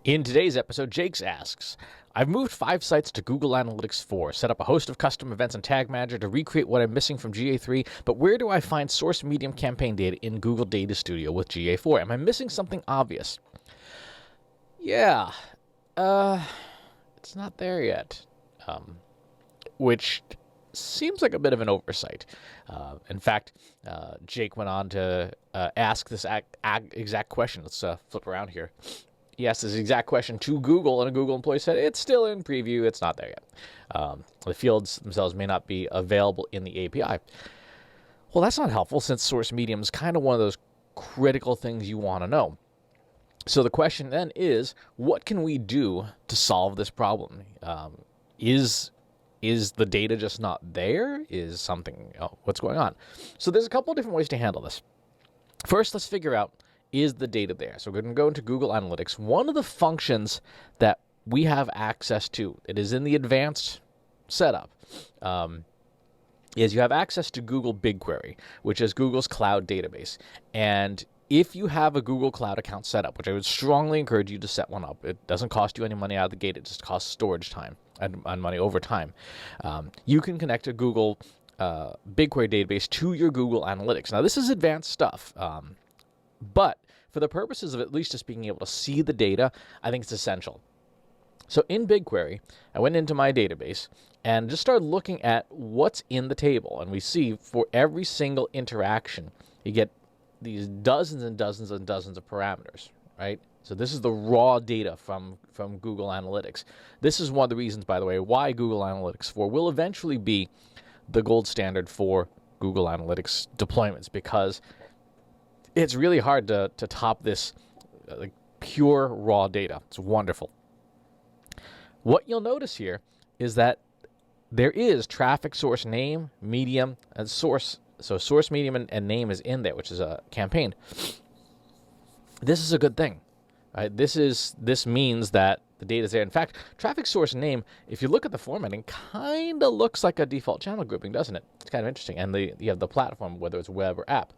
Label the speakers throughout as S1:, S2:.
S1: In today's episode, Jakes asks, I've moved 5 sites to Google Analytics 4, set up a host of custom events and Tag Manager to recreate what I'm missing from GA3, but where do I find source medium campaign data in Google Data Studio with GA4? Am I missing something obvious? Yeah, it's not there yet, which seems like a bit of an oversight. In fact, Jake went on to ask this exact question. Let's flip around here. He asked this exact question to Google, and a Google employee said, it's still in preview, it's not there yet. The fields themselves may not be available in the API. Well, that's not helpful, since source medium is kind of one of those critical things you want to know. So the question then is, what can we do to solve this problem? Is the data just not there? Is something, what's going on? So there's a couple of different ways to handle this. First, let's figure out, is the data there? So we're going to go into Google Analytics. One of the functions that we have access to, it is in the advanced setup, is you have access to Google BigQuery, which is Google's cloud database. And if you have a Google Cloud account set up, which I would strongly encourage you to set one up, it doesn't cost you any money out of the gate, it just costs storage time and money over time. You can connect a Google BigQuery database to your Google Analytics. Now, this is advanced stuff, but for the purposes of at least just being able to see the data, I think it's essential. So in BigQuery, I went into my database and just started looking at what's in the table. And we see for every single interaction, you get these dozens and dozens and dozens of parameters, right? So this is the raw data from Google Analytics. This is one of the reasons, by the way, why Google Analytics 4 will eventually be the gold standard for Google Analytics deployments, because it's really hard to top this like pure raw data. It's wonderful. What you'll notice here is that there is traffic source name, medium, and source. So source, medium, and name is in there, which is a campaign. This is a good thing. Right? This means that the data is there. In fact, traffic source name, if you look at the formatting, kind of looks like a default channel grouping, doesn't it? It's kind of interesting. And you have the platform, whether it's web or app.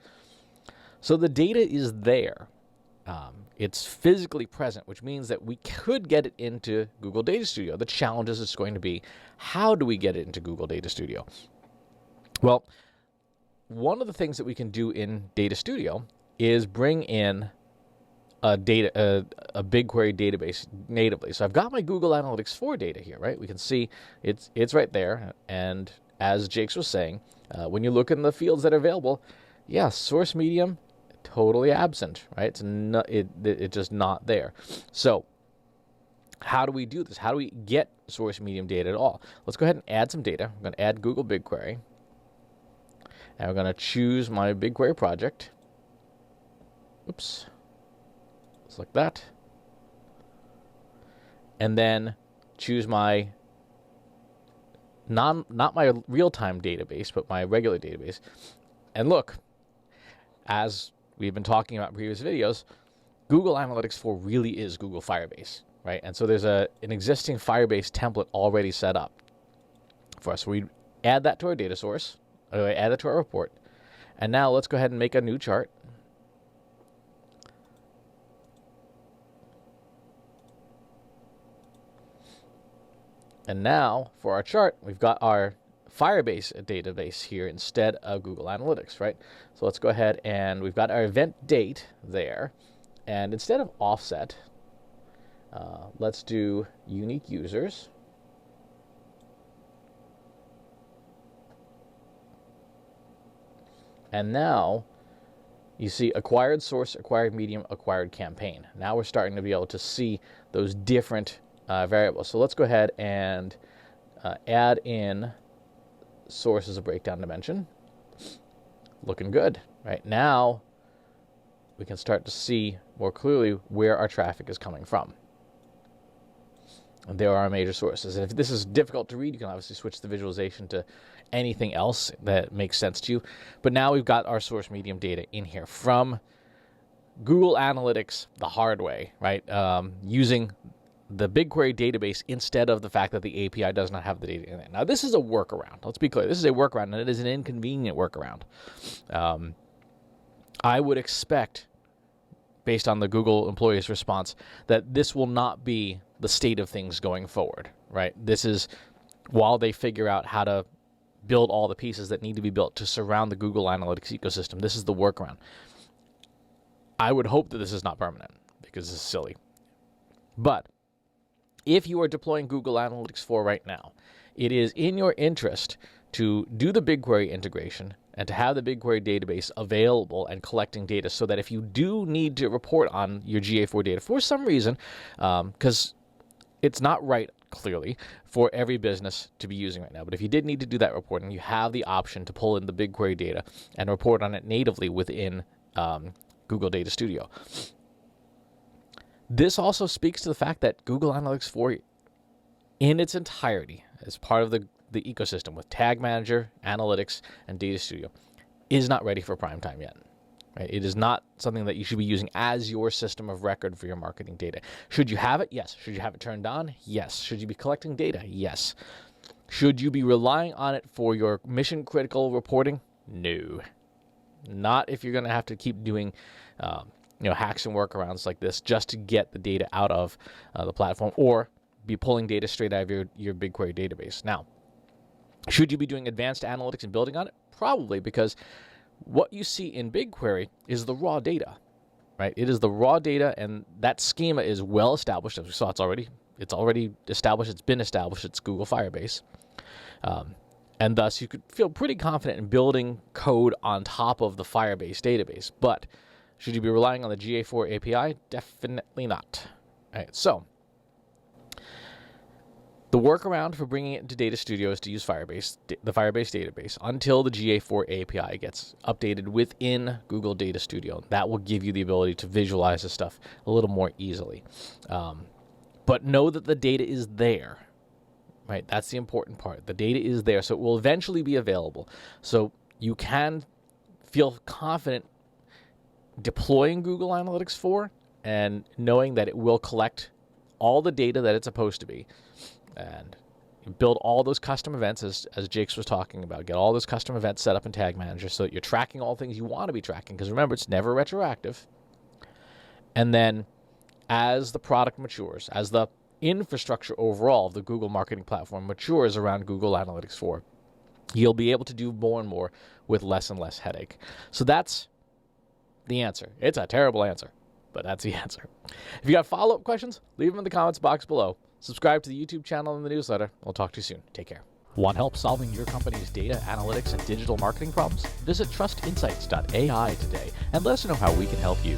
S1: So the data is there. It's physically present, which means that we could get it into Google Data Studio. The challenge is going to be, how do we get it into Google Data Studio? Well, one of the things that we can do in Data Studio is bring in a BigQuery database natively. So I've got my Google Analytics 4 data here, right? We can see it's right there. And as Jakes was saying, when you look in the fields that are available, yeah, source medium, totally absent, right? It's just not there. So how do we do this? How do we get source medium data at all? Let's go ahead and add some data. I'm going to add Google BigQuery. And we're going to choose my BigQuery project. Oops. Select that. And then choose my not my real-time database, but my regular database. And look, as we've been talking about in previous videos, Google Analytics 4 really is Google Firebase, right? And so there's an existing Firebase template already set up for us. So we add that to our data source, add it to our report. And now let's go ahead and make a new chart. And now for our chart, we've got our Firebase database here instead of Google Analytics, right? So let's go ahead, and we've got our event date there. And instead of offset, let's do unique users. And now you see acquired source, acquired medium, acquired campaign. Now we're starting to be able to see those different variables. So let's go ahead and add in source as a breakdown dimension. Looking good. Right now, we can start to see more clearly where our traffic is coming from. And there are our major sources. And if this is difficult to read, you can obviously switch the visualization to anything else that makes sense to you. But now we've got our source medium data in here from Google Analytics the hard way, right? Using the BigQuery database instead of the fact that the API does not have the data in it. Now, this is a workaround. Let's be clear. This is a workaround, and it is an inconvenient workaround. I would expect based on the Google employees' response, that this will not be the state of things going forward, right? This is while they figure out how to build all the pieces that need to be built to surround the Google Analytics ecosystem. This is the workaround. I would hope that this is not permanent because this is silly. But if you are deploying Google Analytics 4 right now, it is in your interest to do the BigQuery integration and to have the BigQuery database available and collecting data so that if you do need to report on your GA4 data for some reason, because it's not right, clearly, for every business to be using right now. But if you did need to do that reporting, you have the option to pull in the BigQuery data and report on it natively within Google Data Studio. This also speaks to the fact that Google Analytics 4 in its entirety, as part of the ecosystem with Tag Manager, Analytics, and Data Studio, is not ready for prime time yet. Right? It is not something that you should be using as your system of record for your marketing data. Should you have it? Yes. Should you have it turned on? Yes. Should you be collecting data? Yes. Should you be relying on it for your mission-critical reporting? No. Not if you're going to have to keep doing hacks and workarounds like this just to get the data out of the platform, or be pulling data straight out of your BigQuery database. Now, should you be doing advanced analytics and building on it? Probably, because what you see in BigQuery is the raw data, right? It is the raw data, and that schema is well established. As we saw, it's already established. It's been established. It's Google Firebase. And thus, you could feel pretty confident in building code on top of the Firebase database. But should you be relying on the GA4 API? Definitely not. All right, so the workaround for bringing it into Data Studio is to use Firebase, the Firebase database, until the GA4 API gets updated within Google Data Studio. That will give you the ability to visualize this stuff a little more easily. But know that the data is there, right? That's the important part. The data is there, so it will eventually be available. So you can feel confident deploying Google Analytics 4 and knowing that it will collect all the data that it's supposed to be, and build all those custom events as Jake's was talking about. Get all those custom events set up in Tag Manager so that you're tracking all things you want to be tracking, because remember, it's never retroactive. And then as the product matures, as the infrastructure overall of the Google marketing platform matures around Google Analytics 4, you'll be able to do more and more with less and less headache. So that's the answer. It's a terrible answer, but that's the answer. If you got follow-up questions, leave them in the comments box below. Subscribe to the YouTube channel and the newsletter. We'll talk to you soon. Take care. Want help solving your company's data, analytics, and digital marketing problems? Visit trustinsights.ai today and let us know how we can help you.